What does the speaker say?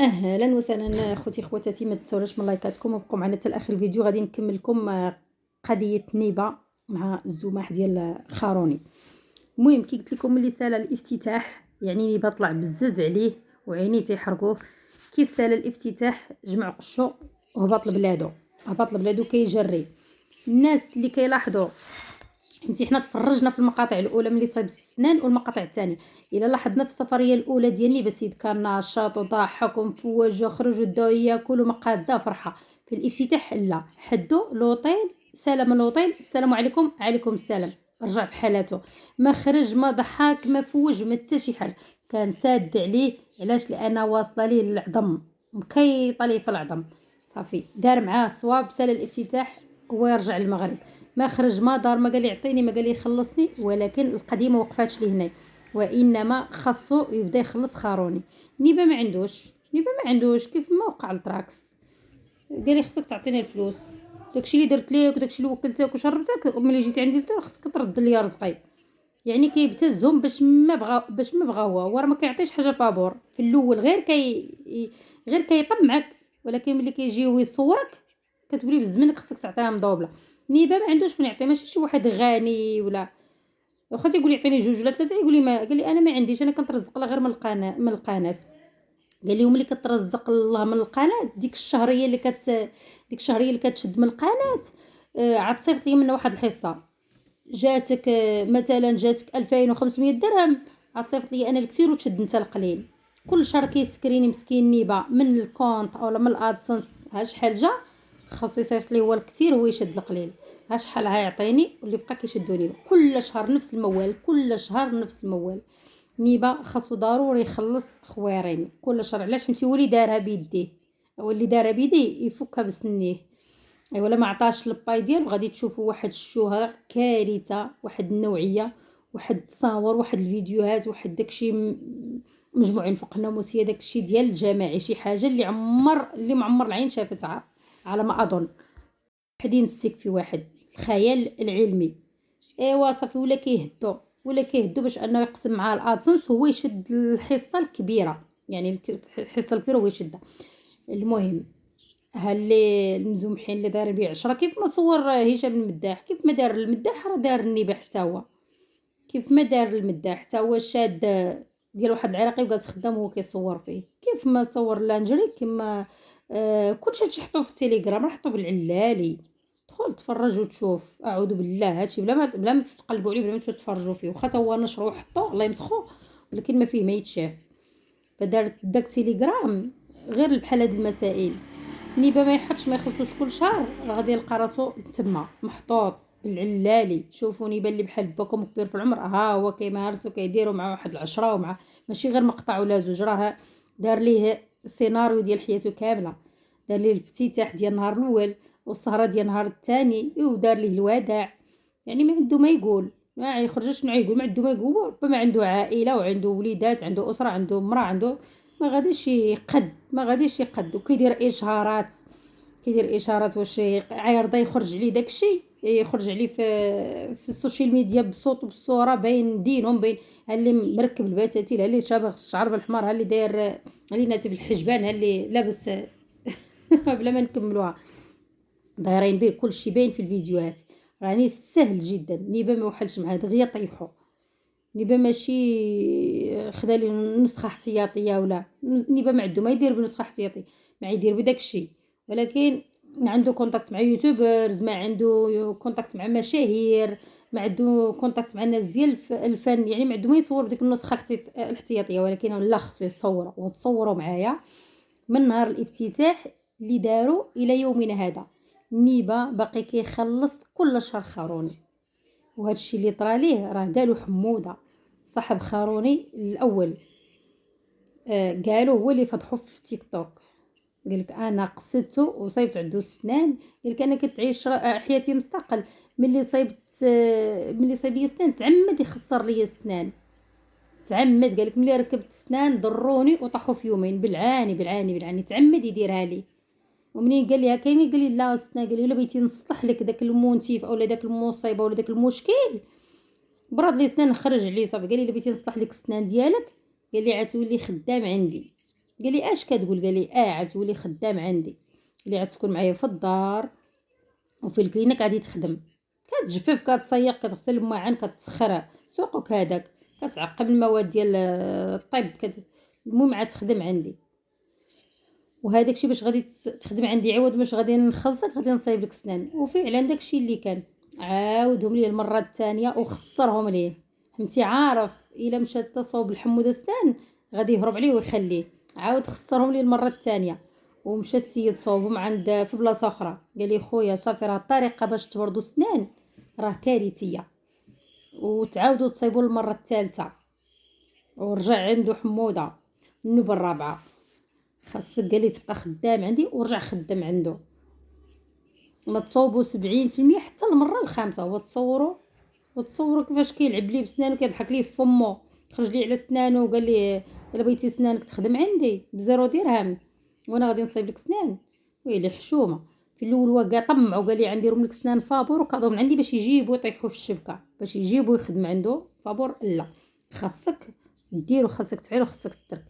اهلا وسهلا اخوتي خواتاتي، ما تنساوناش من لايكاتكم وبقوا معنا حتى لاخر الفيديو. غادي نكمل لكم قضيه نيبه مع الزماح ديال خاروني. المهم كي قلت لكم ملي سال الافتتاح يعني نيبه طلع بزز عليه وعينيه تيحرقوه. كيف سال الافتتاح جمع قشو هبط لبلادو كيجري. الناس اللي كيلاحظوا فهمتي، حنا تفرجنا في المقاطع الاولى ملي صايب السنان والمقاطع الثانيه. الا لاحظنا في السفريه الاولى ديالني بسيد كان نشاط وضحك ومفوج وخرج وداو ياكل ومقاده فرحه. في الافتتاح لا، حدو لوطيل، سلام اللوطيل، السلام عليكم، عليكم السلام، رجع بحالاته. ما خرج ما ضحك ما فوج ما حتى شي حاجه. كان ساد عليه. علاش؟ لان واصله ليه العظم، مكيطه ليه في العظم. صافي دار معاه الصواب، سال الافتتاح ويرجع للمغرب. ما خرج ما دار، ما قال لي يعطيني، ما قال لي يخلصني، ولكن القضيه ما وقفاتش لي هنا، وانما خاصو يبدا يخلص خاروني. نيبه ما عندوش كيف ما وقع الطراكس. قال لي خصك تعطيني الفلوس، داكشي اللي درت ليك وداكشي اللي وكلتك وشربتك ملي جيتي عندي خصك ترد لي رزقي. يعني كيبتزهم باش ما بغا هو راه ما كيعطيش حاجه فابور في الاول، غير كيطمعك، ولكن ملي كيجي ويصورك كتقولي بزمنك خصك تعطيها مضوبله. نيبه ما عندوش من يعطي، ماشي شي واحد غني ولا. واخا تيقول يعطيني جوج ولا ثلاثه يقول لي ما، قال لي انا ما عنديش، انا كنترزق لها غير من القناه. قال لي ملي كترزق الله من القناه، ديك الشهريه اللي كتشد من القناه، عاد صيفط لي منها واحد الحصه. جاتك مثلا جاتك 2500 درهم، عاد صيفط لي انا الكثير وتشد انت القليل. كل شهر كيسكريني مسكين نيبه من الكونط اولا من الادسنس، ها شحال جا خاصو يصيفط لي هو الكثير وهو يشد القليل. ها شحال غيعطيني واللي بقى كيشدو نيبه كل شهر نفس الموال، كل شهر نفس الموال. نيبه خاصو ضروري يخلص خوارين كل شهر. علاش؟ فهمتي، هو اللي دارها بيديه، هو اللي دارها بيديه يفكها بسنيه. ايوا لا ما عطاش الباي ديالو غادي تشوفوا واحد الشهر كارثه، واحد النوعيه، واحد التصاور، واحد الفيديوهات، واحد داكشي مجموعين فوق الناموسيه، داكشي ديال الجماعي، شي حاجه اللي معمر العين شافتها على ما اظن. واحد ينسيك في واحد الخيال العلمي. ايوا صافي ولا كيهدو باش انه يقسم مع الادسنس هو يشد الحصه الكبيره، يعني الحصه الكبيره هو يشدها. المهم ها اللي المزومحين اللي دايرين بيه 10 كيف ما صور هشام المداح، كيف ما دار المداح راه دار النباح حتى هو، كيف ما دار المداح حتى هو شاد ديال واحد العراقي وجالس خدام وهو كيصور فيه، كيف ما تصور لانجري كما كلشي هادشي حطوه في التليجرام، راه حطوه بالعلالي. دخل تفرج وتشوف، اعوذ بالله هادشي بلا ما تقلبوا عليه، بلا ما تتفرجوا فيه، واخا تا هو نشرو وحطوه الله يمسخو، ولكن ما فيه ما يتشاف. فدارت داك تيليجرام غير بحال هاد المسائل. نيبه ما يحطش ما يخلصوش كل شهر راه غادي يلقى راسو تما محطوط بالعلالي. شوفوا نيبه اللي بحال باكم كبير في العمر، ها هو كيمارس وكيديروا مع واحد العشرة، ومع ماشي غير مقطع ولا زوج، راه دار ليه السيناريو ديال حياته كامله. دار ليه الافتتاح ديال النهار الاول والسهره ديال النهار الثاني ودار ليه الوداع. يعني ما عنده ما يقول، ما يخرجش شنو يقول، ما عنده ما يقول. ربما عنده عائله وعنده وليدات، عنده اسره، عنده امراه، عنده ما غاديش يقد وكيدير اشارات واش عايرضه يخرج عليه داكشي، يخرج عليه في السوشيال ميديا بصوت وبالصوره باين دينهم، باين ها اللي مركب البتاتيل، ها اللي شابغ الشعر بالحمار، ها اللي داير، ها اللي ناتف الحجبان، ها اللي لابس بلا ما نكملوها، دايرين به كلشي باين في الفيديوهات. راني سهل جدا نيبه ما وحلش مع دغيا طيحو. نيبه ماشي خدا لي نسخه احتياطيه ولا، نيبه ما عنده ما يدير بنسخه احتياطي، ما يدير بداك الشيء، ولكن عنده كونتاكت مع يوتيوبرز، ما عنده كونتاكت مع مشاهير، ما عنده كونتاكت مع الناس ديال الفن، يعني ما عنده ما يصور بديك النسخه الاحتياطيه. ولكن لا، خصو يصور وتصوروا معايا من نهار الافتتاح اللي داروا الى يومنا هذا. نيبه باقي كيخلص كل شهر خاروني. وهذا الشيء اللي طرا ليه راه قالوا حموده صاحب خاروني الاول، قالوا هو اللي فضحوا في تيك توك. قالك انا قصدته وصيبت عنده السنان، قالك انا كنت حياتي مستقل. ملي صايب لي سنان تعمد يخسر لي السنان، تعمد. قالك ملي ركبت سنان ضروني وطاحوا في يومين بالعاني بالعاني بالعاني، تعمد يديرها لي. ومنين قال لي كاين، قال لي لا السنان، قال لي الا بغيتي نصلح لك داك المونتيف اولا داك المصيبه ولا داك المشكل، براد لي سنان خرج عليه صافي. قال لي الا بغيتي نصلح لك السنان ديالك، قال لي عاد تولي خدام عندي. قال لي اش كتقول؟ قال لي عتولي خدام عندي، قال لي عتكون معايا في الدار وفي الكلينيك غادي تخدم، كتجفف كتصيق كتغسل الماعن كتسخر سوقك هذاك، كتعقم المواد ديال الطب المهم عاد تخدم عندي. وهذاك الشيء باش غادي تخدم عندي عوض باش غادي نخلصك غادي نصايب لك سنان. وفعلا داك الشيء اللي كان عاودهم ليه المره الثانيه وخسرهم ليه. فهمتي؟ عارف الا مشى تصوب الحموده سنان غادي يهرب عليه ويخليه، عاود خسرهم ليه المره الثانيه. ومشى السيد صوبهم عند في بلاصه اخرى، قال لي خويا صافي راه الطريقه باش تبردوا سنان راه كارثيه، وتعاودوا تصايبوا المره الثالثه. ورجع عنده حموده النوبه الرابعه. خاصك قال لي تبقى خدام عندي، ورجع خدام عنده. ما تصوبوا 70% حتى المره الخامسه هو وتصوروا كيفاش كيلعب ليه بسنانو كيضحك ليه في فمو، خرج لي على سنانو وقال لي الا بغيتي سنانك تخدم عندي بزيرو درهم وانا غادي نصايب لك سنان. ويلي حشومه. في الاول وكا طمع وقال لي عنديرهم لك سنان فابور وكادو من عندي باش يجيبوا يطيحوا في الشبكه، باش يجيبوا يخدم عنده فابور. لا، خاصك دير وخاصك تفعل وخاصك تترك.